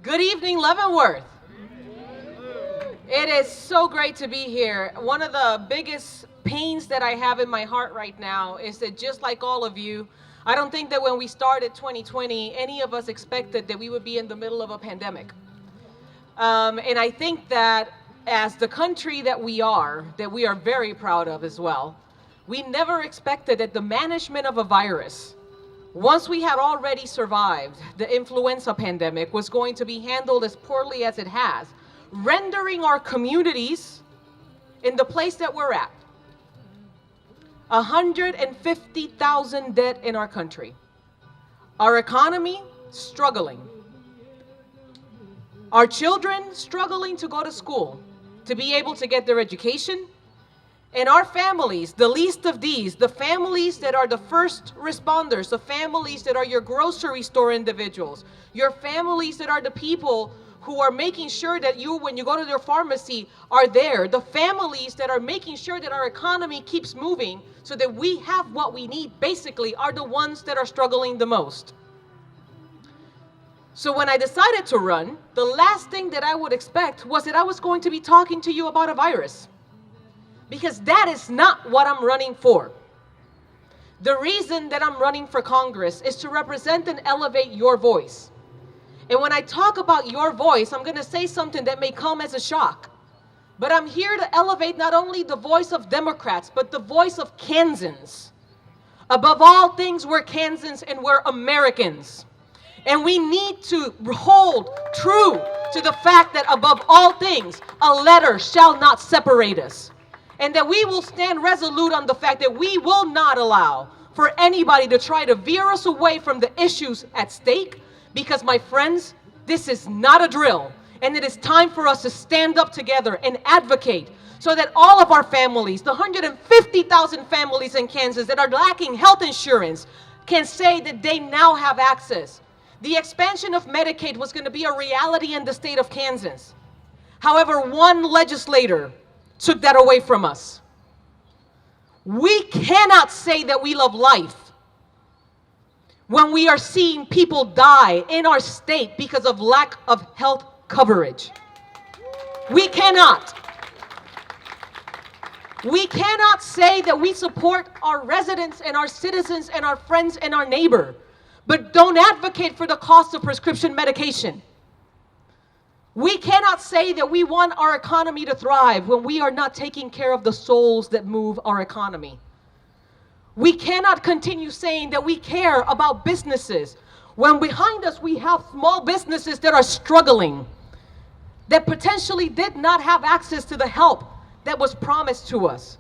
Good evening, Leavenworth. It is so great to be here. One of the biggest pains that I have in my heart right now is that, just like all of you, I don't think that when we started 2020, any of us expected that we would be in the middle of a pandemic. And I think that as the country that we are very proud of as well, we never expected that the management of a virus, once we had already survived the influenza pandemic, was going to be handled as poorly as it has, rendering our communities in the place that we're at. 150,000 dead in our country. Our economy struggling. Our children struggling to go to school, to be able to get their education. And our families, the least of these, the families that are the first responders, the families that are your grocery store individuals, your families that are the people who are making sure that you, when you go to their pharmacy, are there. The families that are making sure that our economy keeps moving so that we have what we need, basically, are the ones that are struggling the most. So when I decided to run, the last thing that I would expect was that I was going to be talking to you about a virus. Because that is not what I'm running for. The reason that I'm running for Congress is to represent and elevate your voice. And when I talk about your voice, I'm going to say something that may come as a shock. But I'm here to elevate not only the voice of Democrats, but the voice of Kansans. Above all things, we're Kansans and we're Americans. And we need to hold true to the fact that above all things, a letter shall not separate us. And that we will stand resolute on the fact that we will not allow for anybody to try to veer us away from the issues at stake. Because, my friends, this is not a drill. And it is time for us to stand up together and advocate so that all of our families, the 150,000 families in Kansas that are lacking health insurance, can say that they now have access. The expansion of Medicaid was going to be a reality in the state of Kansas. However, one legislator took that away from us. We cannot say that we love life when we are seeing people die in our state because of lack of health coverage. We cannot. We cannot say that we support our residents and our citizens and our friends and our neighbor, but don't advocate for the cost of prescription medication. We cannot say that we want our economy to thrive when we are not taking care of the souls that move our economy. We cannot continue saying that we care about businesses when behind us we have small businesses that are struggling, that potentially did not have access to the help that was promised to us.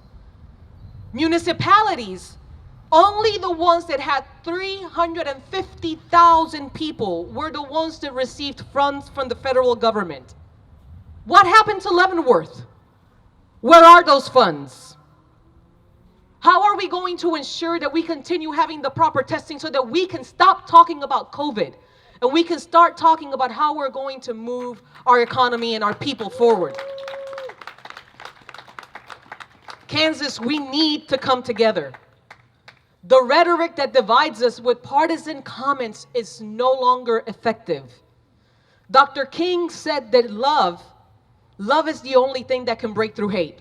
Municipalities, only the ones that had 350,000 people were the ones that received funds from the federal government. What happened to Leavenworth? Where are those funds? How are we going to ensure that we continue having the proper testing so that we can stop talking about COVID and we can start talking about how we're going to move our economy and our people forward? Kansas, we need to come together. The rhetoric that divides us with partisan comments is no longer effective. Dr. King said that love is the only thing that can break through hate.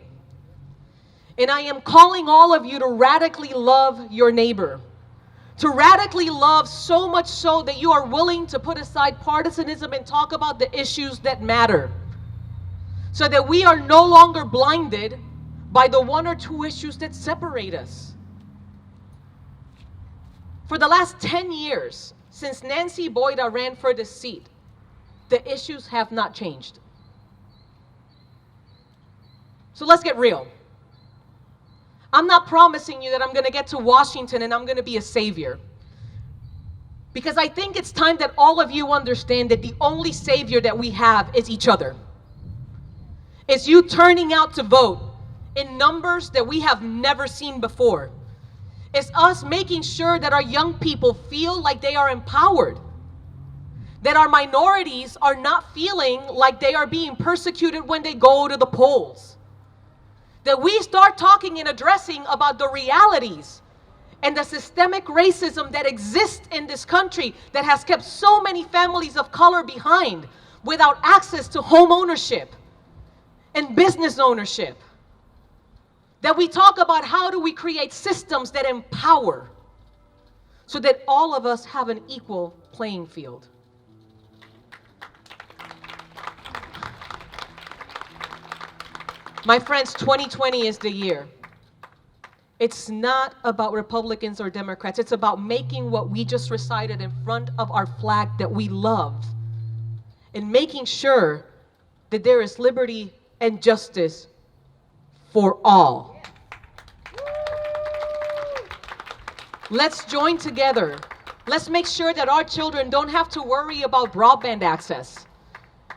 And I am calling all of you to radically love your neighbor. To radically love so much so that you are willing to put aside partisanism and talk about the issues that matter. So that we are no longer blinded by the one or two issues that separate us. For the last 10 years, since Nancy Boyda ran for this seat, the issues have not changed. So let's get real. I'm not promising you that I'm going to get to Washington and I'm going to be a savior. Because I think it's time that all of you understand that the only savior that we have is each other. It's you turning out to vote in numbers that we have never seen before. It's us making sure that our young people feel like they are empowered. That our minorities are not feeling like they are being persecuted when they go to the polls. That we start talking and addressing about the realities and the systemic racism that exists in this country that has kept so many families of color behind. without access to home ownership and business ownership. That we talk about how do we create systems that empower so that all of us have an equal playing field. My friends, 2020 is the year. It's not about Republicans or Democrats. It's about making what we just recited in front of our flag that we love and making sure that there is liberty and justice for all. Let's join together. Let's make sure that our children don't have to worry about broadband access.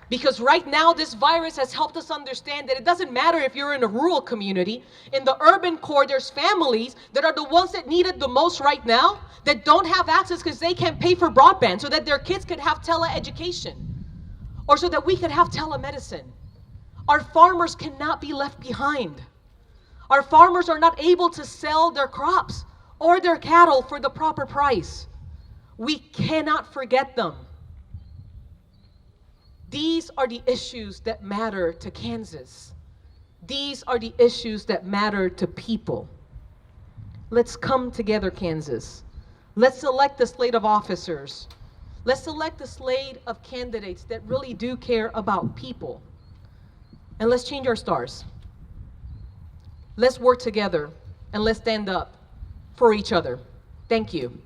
Because right now, this virus has helped us understand that it doesn't matter if you're in a rural community. In the urban core, there's families that are the ones that need it the most right now that don't have access because they can't pay for broadband so that their kids could have teleeducation or so that we could have telemedicine. Our farmers cannot be left behind. Our farmers are not able to sell their crops or their cattle for the proper price. We cannot forget them. These are the issues that matter to Kansas. These are the issues that matter to people. Let's come together, Kansas. Let's select the slate of officers. Let's select the slate of candidates that really do care about people. And let's change our stars. Let's work together and let's stand up for each other. Thank you.